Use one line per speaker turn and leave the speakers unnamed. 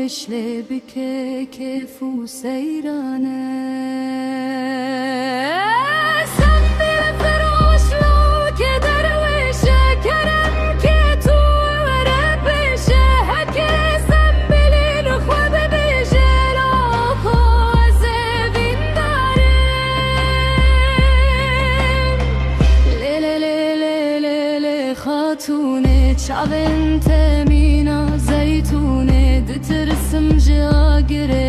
اشلی بکه کیف و سیرانه سنبیل فراش لو که درویشه کرم که تو ورد بشه حکی سنبیلی نخواه ببیشه لاخو زبین داریم لیلی لیلی لیلی خاتونه چاون تمینا زیتونه دترسم جاگره